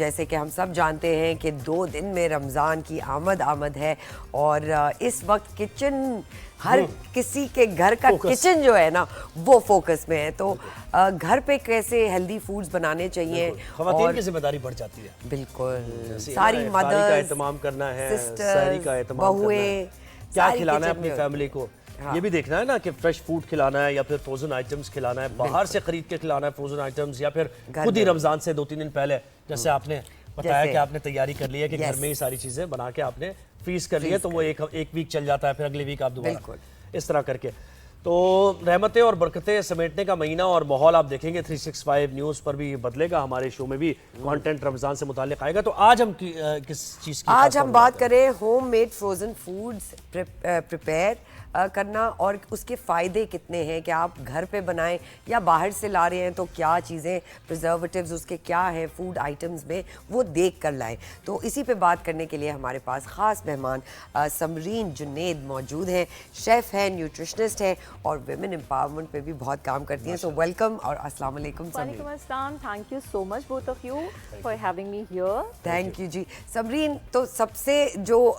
जैसे कि हम सब जानते हैं कि 2 दिन में रमज़ान की आमद है और इस वक्त किचन हर किसी के घर का किचन जो है ना वो फोकस में है। तो घर पे कैसे हेल्दी फूड्स बनाने चाहिए, ख़वातीन की जिम्मेदारी बढ़ जाती है। बिल्कुल, सारी का मदर्स, एहतमाम करना है, सिस्टर्स, का एहतमाम करना है, क्या खिलाना है अपनी फैमिली को। हाँ। ये भी देखना है ना कि फ्रेश फूड खिलाना है या फिर फ्रोजन आइटम्स खिलाना है, बाहर से खरीद के खिलाना है फ्रोजन आइटम्स, या फिर खुद ही रमजान से 2-3 दिन पहले जैसे आपने बताया कि आपने तैयारी कर ली है कि घर में ही सारी चीजें बना के आपने फ्रीज कर ली है, तो वो एक वीक चल जाता है, फिर अगले वीक आप दोबारा इस तरह करके। तो रहमतें और बरकतें समेटने का महीना और माहौल आप देखेंगे 365 न्यूज़ पर भी बदलेगा, हमारे शो में भी कंटेंट रमज़ान से मुताल्लिक आएगा। तो आज हम किस चीज़ की आज हम बात करें home made frozen foods prepare करना और उसके फ़ायदे कितने हैं, कि आप घर पे बनाएं या बाहर से ला रहे हैं तो क्या चीज़ें प्रिजर्वेटिव्स उसके क्या हैं फूड आइटम्स में, वो देख कर लाएं। तो इसी पे बात करने के लिए हमारे पास ख़ास मेहमान समरीन जुनेद मौजूद हैं। शेफ़ हैं, न्यूट्रिशनिस्ट हैं और विमेन एम्पावरमेंट पे भी बहुत काम करती हैं। सो वेलकम और अस्सलाम वालेकुम समरीन। वालेकुम अस्सलाम, thank you so much both of you for having me here. Thank you ji. Samreen, तो सबसे जो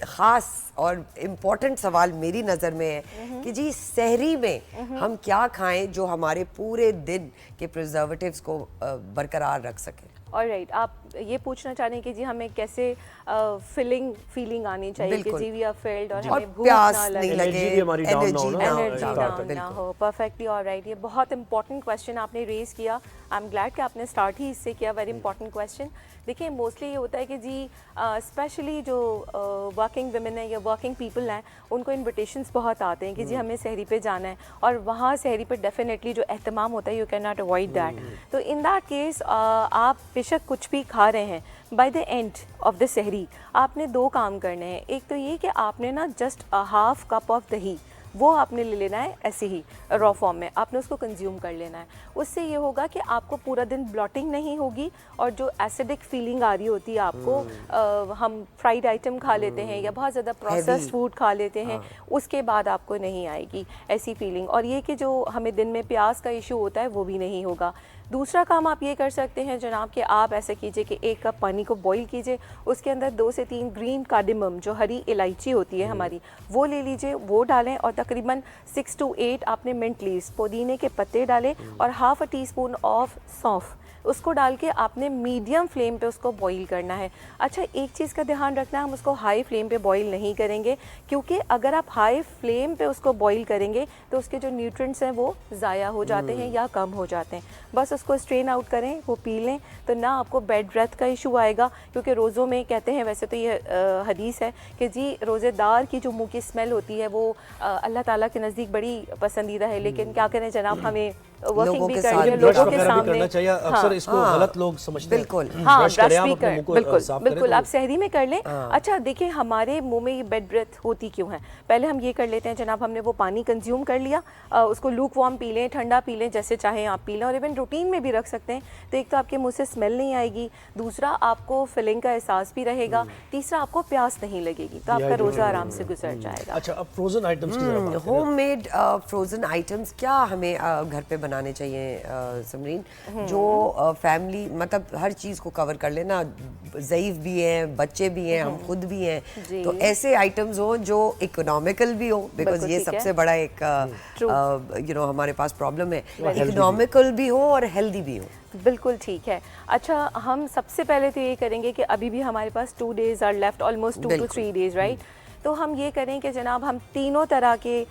ख़ास और इम्पोर्टेंट सवाल मेरी नज़र में है कि जी सहरी में हम क्या खाएं जो हमारे पूरे दिन के प्रिजर्वेटिव्स को बरकरार रख सके। ऑलराइट, आप ये पूछना चाह रहे हैं कि जी हमें कैसे फीलिंग आनी चाहिए कि जी वी आर फिल्ड और हमें भूख ना लगे, एनर्जी डाउन ना हो। परफेक्टली ऑलराइट, ये बहुत इंपॉर्टेंट क्वेश्चन आपने रेज किया। आई एम ग्लैड कि आपने स्टार्ट ही इससे किया। Very important question. देखिए, मोस्टली ये होता है कि जी स्पेशली जो वर्किंग वुमेन है या वर्किंग पीपल हैं, उनको इन्विटेशंस बहुत आते हैं कि जी हमें सहरी पे जाना है, और वहाँ सहरी पे डेफिनेटली जो एहतमाम होता है you can not avoid that. तो इन दैट केस आप बेशक कुछ भी खा रहे हैं, by the end of the सहरी आपने 2 काम करने हैं। एक तो ये कि आपने ना जस्ट हाफ कप ऑफ दही वो आपने ले लेना है, ऐसे ही रॉ फॉर्म में आपने उसको कंज्यूम कर लेना है। उससे ये होगा कि आपको पूरा दिन ब्लॉटिंग नहीं होगी, और जो एसिडिक फीलिंग आ रही होती है आपको, हम फ्राइड आइटम खा लेते हैं या बहुत ज़्यादा प्रोसेस्ड फूड खा लेते हैं, उसके बाद आपको नहीं आएगी ऐसी फीलिंग। और ये कि जो हमें दिन में प्यास का इशू होता है वो भी नहीं होगा। दूसरा काम आप ये कर सकते हैं जनाब कि आप ऐसा कीजिए कि 1 कप पानी को बॉईल कीजिए, उसके अंदर 2 से 3 ग्रीन कार्डेमम जो हरी इलायची होती है हमारी, वो ले लीजिए, वो डालें, और तकरीबन 6 to 8 आपने मिंट लीव्स पुदीने के पत्ते डालें और हाफ टी स्पून ऑफ सौंफ, उसको डाल के आपने मीडियम फ्लेम पे उसको बॉईल करना है। अच्छा, एक चीज़ का ध्यान रखना है, हम उसको हाई फ्लेम पे बॉईल नहीं करेंगे, क्योंकि अगर आप हाई फ्लेम पे उसको बॉईल करेंगे तो उसके जो न्यूट्रिएंट्स हैं वो ज़ाया हो जाते हैं या कम हो जाते हैं। बस उसको स्ट्रेन आउट करें, वो पी लें, तो ना आपको बेड ब्रेथ का इशू आएगा। क्योंकि रोज़ों में कहते हैं, वैसे तो ये हदीस है कि जी रोज़ेदार की जो मुँह की स्मेल होती है वो अल्लाह ताला के नज़दीक बड़ी पसंदीदा है, लेकिन क्या करें जनाब, हमें वर्किंग भी कर रही है, लोगों के सामने अक्सर इसको गलत लोग समझते हैं। बिल्कुल, हाँ, ब्रश भी कर, बिल्कुल आप सहरी में कर लें। अच्छा, देखिए हमारे मुंह में ये बेड ब्रेथ होती क्यों है, पहले हम ये कर लेते हैं जनाब, हमने वो पानी कंज्यूम कर लिया, उसको लूक वार्म पी लें, ठंडा पी लें, जैसे चाहें आप पी लें, और इवन रूटीन में भी रख सकते हैं। तो एक तो आपके मुंह से स्मेल नहीं आएगी, दूसरा आपको फिलिंग का एहसास भी रहेगा, तीसरा आपको प्यास नहीं लगेगी, तो आपका रोज़ा आराम से गुजर जाएगा। अच्छा, अब फ्रोजन आइटम्स की जरा बात करें। होममेड फ्रोजन आइटम्स क्या हमें घर पे बनाने चाहिए समरीन, जो फैमिली मतलब हर चीज़ को कवर कर लेना, ज़ईफ भी हैं, बच्चे भी हैं, हम खुद भी हैं, तो ऐसे आइटम्स हो जो इकोनॉमिकल भी हो, बिकॉज ये सबसे बड़ा एक हमारे पास प्रॉब्लम है, इकोनॉमिकल भी हो और हेल्दी भी हो। बिल्कुल ठीक है। अच्छा, हम सबसे पहले तो ये करेंगे कि अभी भी हमारे पास 2 days are left, almost 2 to 3 days, right. तो हम ये करें कि जनाब हम तीनों तरह के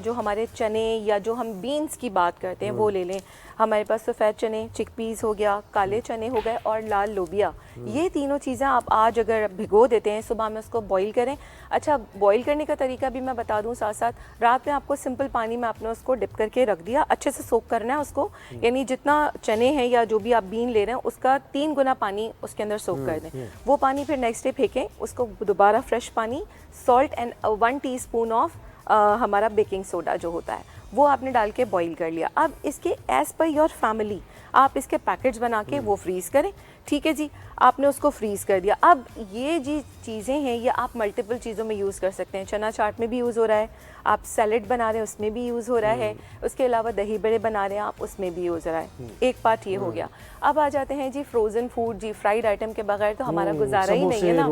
जो हमारे चने या जो हम बीन्स की बात करते हैं वो ले लें। हमारे पास सफ़ेद चने, चिकपीस हो गया, काले चने हो गए और लाल लोबिया, ये तीनों चीज़ें आप आज अगर भिगो देते हैं, सुबह में उसको बॉईल करें। अच्छा, बॉईल करने का तरीका भी मैं बता दूं साथ साथ, रात में आपको सिंपल पानी में आपने उसको डिप करके रख दिया, अच्छे से सोक करना है उसको, यानी जितना चने हैं या जो भी आप बीन ले रहे हैं उसका 3 गुना पानी उसके अंदर सोक कर दें। वो पानी फिर नेक्स्ट डे फेंकें, उसको दोबारा फ्रेश पानी, सॉल्ट एंड 1 टीस्पून ऑफ हमारा बेकिंग सोडा जो होता है वो आपने डाल के बॉईल कर लिया। अब इसके एज़ पर योर फैमिली आप इसके पैकेट्स बना के वो फ्रीज़ करें, ठीक है जी, आपने उसको फ्रीज़ कर दिया। अब ये जी चीज़ें हैं ये आप मल्टीपल चीज़ों में यूज़ कर सकते हैं। चना चाट में भी यूज़ हो रहा है, आप सैलेड बना रहे हैं उसमें भी यूज़ हो रहा है, उसके अलावा दही बड़े बना रहे हैं आप उसमें भी यूज़ हो रहा है। एक पार्ट ये हो गया। अब आ जाते हैं जी फ्रोज़न फूड, जी फ्राइड आइटम के बगैर तो हमारा गुजारा ही नहीं है ना।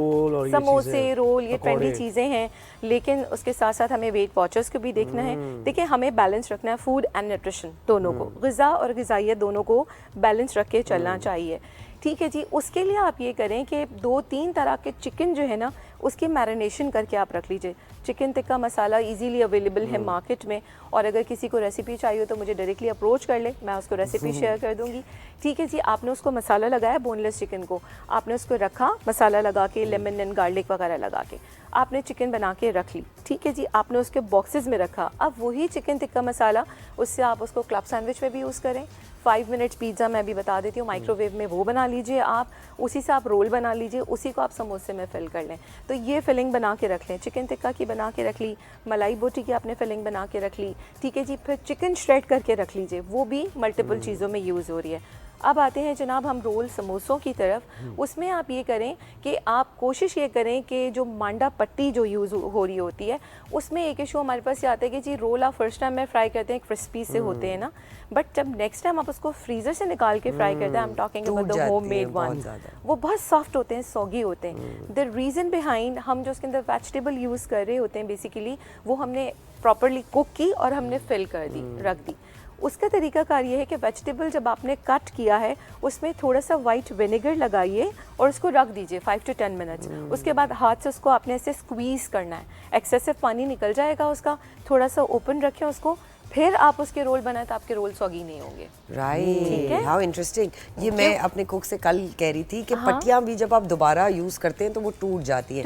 समोसे, रोल, ये ट्रेंडी चीज़ें हैं, लेकिन उसके साथ साथ हमें वेट वॉचर्स को भी देखना है। देखिए, हमें बैलेंस रखना है फूड एंड न्यूट्रिशन दोनों को, ग़िज़ा और ग़िज़ाइयत दोनों को बैलेंस रख के चलना चाहिए। ठीक है जी, उसके लिए आप ये करें कि 2-3 तरह के चिकन जो है ना उसकी मैरिनेशन करके आप रख लीजिए। Chicken tikka masala easily available है मार्केट में, और अगर किसी को रेसिपी चाहिए तो मुझे डायरेक्टली अप्रोच कर ले, मैं उसको रेसिपी शेयर कर दूंगी। ठीक है जी, आपने उसको मसाला लगाया, बोनलेस चिकन को आपने उसको रखा मसाला लगा के, लेमन एंड गार्लिक वगैरह लगा के आपने चिकन बना के रख ली। ठीक है जी, आपने उसके बॉक्सेस में रखा। अब वही चिकन टिक्का मसाला, उससे आप उसको क्लब सैंडविच में भी यूज़ करें। 5 मिनट्स पिज़्ज़ा मैं भी बता देती हूँ, माइक्रोवेव में वो बना लीजिए आप, उसी से आप रोल बना लीजिए, उसी को आप समोसे में फिल कर लें। तो ये फिलिंग बना के रख लें, चिकन टिक्का की बना के रख ली, मलाई बोटी की आपने फिलिंग बना के रख ली। ठीक है जी, फिर चिकन श्रेड करके रख लीजिए, वो भी मल्टीपल चीज़ों में यूज़ हो रही है। अब आते हैं जनाब हम रोल समोसों की तरफ। उसमें आप ये करें कि आप कोशिश ये करें कि जो मांडा पट्टी जो यूज़ हो रही होती है उसमें एक इशू हमारे पास ये आता है कि जी रोल आप फर्स्ट टाइम में फ्राई करते हैं क्रिस्पी से होते हैं ना, बट जब नेक्स्ट टाइम आप उसको फ्रीज़र से निकाल के फ्राई करते हैं, I am talking about the homemade one, वो बहुत सॉफ्ट होते हैं, सॉगी होते हैं। द रीज़न बिहाइंड हम जो उसके अंदर वेजिटेबल यूज़ कर रहे होते हैं बेसिकली वो हमने प्रॉपरली कुक की और हमने फिल कर दी, रख दी। उसका तरीकाकार ये है कि वेजिटेबल जब आपने कट किया है उसमें थोड़ा सा वाइट विनेगर लगाइए और उसको रख दीजिए 5 to 10 मिनट्स। उसके बाद हाथ से उसको आपने ऐसे स्क्वीज़ करना है, एक्सेसिव पानी निकल जाएगा उसका, थोड़ा सा ओपन रखें उसको, फिर आप उसके रोल बनाए तो आपके रोल सॉगी नहीं होंगे। Right, how interesting. ये मैं अपने कुक से कल कह रही थी कि पट्टियां भी जब आप दोबारा यूज़ करते हैं तो वो टूट जाती हैं।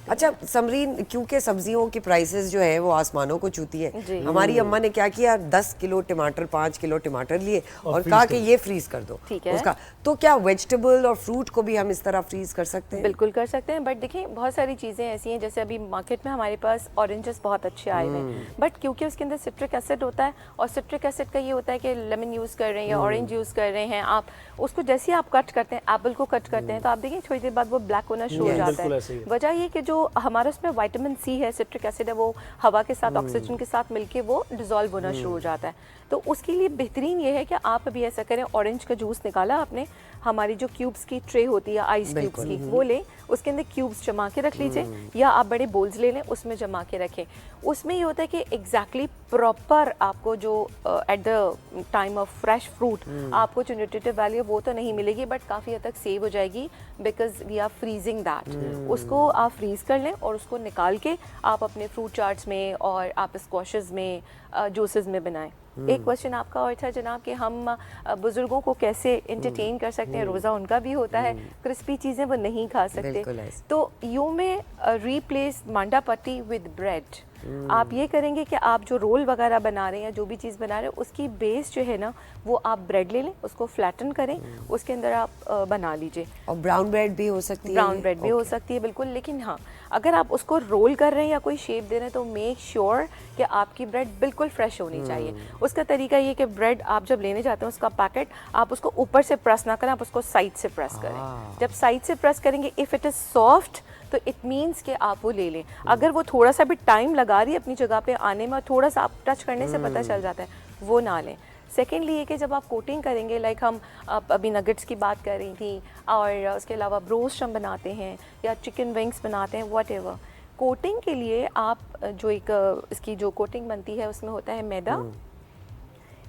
अच्छा समरीन, क्योंकि सब्जियों की प्राइसेस जो है वो आसमानों को छूती है, हमारी अम्मा ने क्या किया, 10 किलो टमाटर 5 किलो टमाटर लिए और कहा कि ये फ्रीज कर दो उसका। तो क्या वेजिटेबल और फ्रूट को भी हम इस तरह फ्रीज कर सकते हैं? बिल्कुल कर सकते हैं, बट देखिए बहुत सारी चीज़ें ऐसी हैं, जैसे अभी मार्केट में हमारे पास ऑरेंजेस बहुत अच्छे आए हुए हैं, बट क्योंकि उसके अंदर सिट्रिक एसिड होता है, और सिट्रिक एसिड का ये होता है कि लेमन यूज़ कर रहे हैं या ऑरेंज यूज़ कर रहे हैं आप, उसको जैसे आप कट करते हैं, एप्पल को कट करते हैं तो आप देखिए थोड़ी देर बाद वो ब्लैक होना शुरू हो जाता है। वजह ये कि जो हमारा उसमें विटामिन सी है, सिट्रिक एसिड है, वो हवा के साथ ऑक्सीजन के साथ मिलके वो डिजोल्व होना शुरू हो जाता है। तो उसके लिए बेहतरीन ये है कि आप अभी ऐसा करें, ऑरेंज का जूस निकाला आपने, हमारी जो क्यूब्स की ट्रे होती है आइस क्यूब्स की, वो लें, उसके अंदर क्यूब्स जमा के रख लीजिए, या आप बड़े बोल्स ले लें उसमें जमा के रखें। उसमें ये होता है कि एग्जैक्टली प्रॉपर आपको जो at the time of fresh fruit आपको जो न्यूट्रिटिव वैल्यू वो तो नहीं मिलेगी, बट काफ़ी हद तक सेव हो जाएगी, because we are freezing that. उसको आप फ्रीज कर लें और उसको निकाल के आप अपने फ्रूट चाट्स में और आप स्क्वॉशेस में, जूसेस में बनाएं। एक क्वेश्चन आपका और था जनाब कि हम बुजुर्गों को कैसे एंटरटेन कर सकते हैं, रोज़ा उनका भी होता है, क्रिस्पी चीज़ें वो नहीं खा सकते, तो यू में रिप्लेस मांडा पट्टी विद ब्रेड। आप ये करेंगे कि आप जो रोल वगैरह बना रहे हैं या जो भी चीज़ बना रहे हैं उसकी बेस जो है ना वो आप ब्रेड ले लें, उसको फ्लैटन करें, उसके अंदर आप बना लीजिए। और ब्राउन ब्रेड भी हो सकती है? ब्राउन ब्रेड भी हो सकती है बिल्कुल, लेकिन हाँ अगर आप उसको रोल कर रहे हैं या कोई शेप दे रहे हैं तो मेक श्योर कि आपकी ब्रेड बिल्कुल फ्रेश होनी चाहिए। उसका तरीका ये कि ब्रेड आप जब लेने जाते हैं उसका पैकेट, आप उसको ऊपर से प्रेस ना करें, आप उसको साइड से प्रेस करें। जब साइड से प्रेस करेंगे, इफ़ इट इज़ सॉफ्ट तो इट मीन्स कि आप वो ले लें। अगर वो थोड़ा सा भी टाइम लगा रही है अपनी जगह पे आने में, और थोड़ा सा आप टच करने से पता चल जाता है, वो ना लें। सेकेंडली ये कि जब आप कोटिंग करेंगे, लाइक हम अभी नगेट्स की बात कर रही थी, और उसके अलावा ब्रोस्ट हम बनाते हैं या चिकन विंग्स बनाते हैं, वट एवर, कोटिंग के लिए आप जो एक इसकी जो कोटिंग बनती है उसमें होता है मैदा,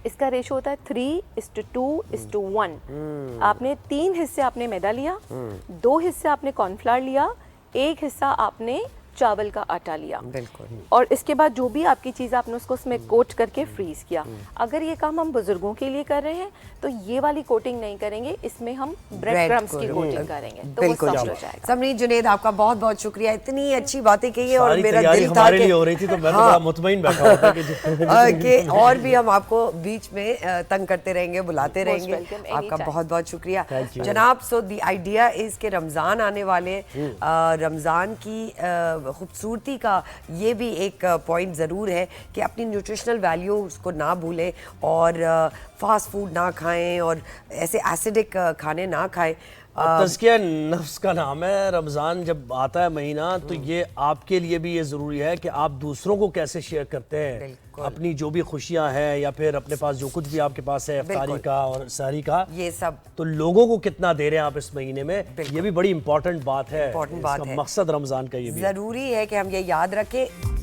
इसका रेशो होता है 3:2:1। आपने 3 हिस्से आपने मैदा लिया, 2 हिस्से आपने कॉर्नफ्लावर लिया, 1 हिस्सा आपने चावल का आटा लिया, बिल्कुल, और इसके बाद जो भी आपकी चीज़ आपने उसको उसमें कोट करके फ्रीज किया। अगर ये काम हम बुजुर्गों के लिए कर रहे हैं तो ये वाली कोटिंग नहीं करेंगे, इसमें हम ब्रेड क्रम्स की कोटिंग करेंगे, तो वो सॉफ्ट हो जाएगा। समरीन जुनैद, आपका बहुत बहुत शुक्रिया, इतनी अच्छी बातें कही है, और मेरा दिल था हमारे लिए हो रही थी तो मैं तो बड़ा मुतमईन बैठा होता कि और भी हम आपको बीच में तंग करते रहेंगे, बुलाते रहेंगे। आपका बहुत बहुत शुक्रिया जनाब। सो द आइडिया इज के रमज़ान आने वाले, रमज़ान की खूबसूरती का ये भी एक पॉइंट ज़रूर है कि अपनी न्यूट्रिशनल वैल्यूज़ को ना भूलें, और फास्ट फूड ना खाएं और ऐसे एसिडिक खाने ना खाएं। तज़किया नफ्स का नाम है। रमज़ान जब आता है महीना तो ये आपके लिए भी ये ज़रूरी है कि आप दूसरों को कैसे शेयर करते हैं अपनी जो भी खुशियां हैं या फिर अपने पास जो कुछ भी आपके पास है इफ्तारी का और सहरी का, ये सब तो लोगों को कितना दे रहे हैं आप इस महीने में, ये भी बड़ी इंपॉर्टेंट बात है। इंपॉर्टेंट बात है, मकसद रमज़ान का ये भी ज़रूरी है कि हम ये याद रखें।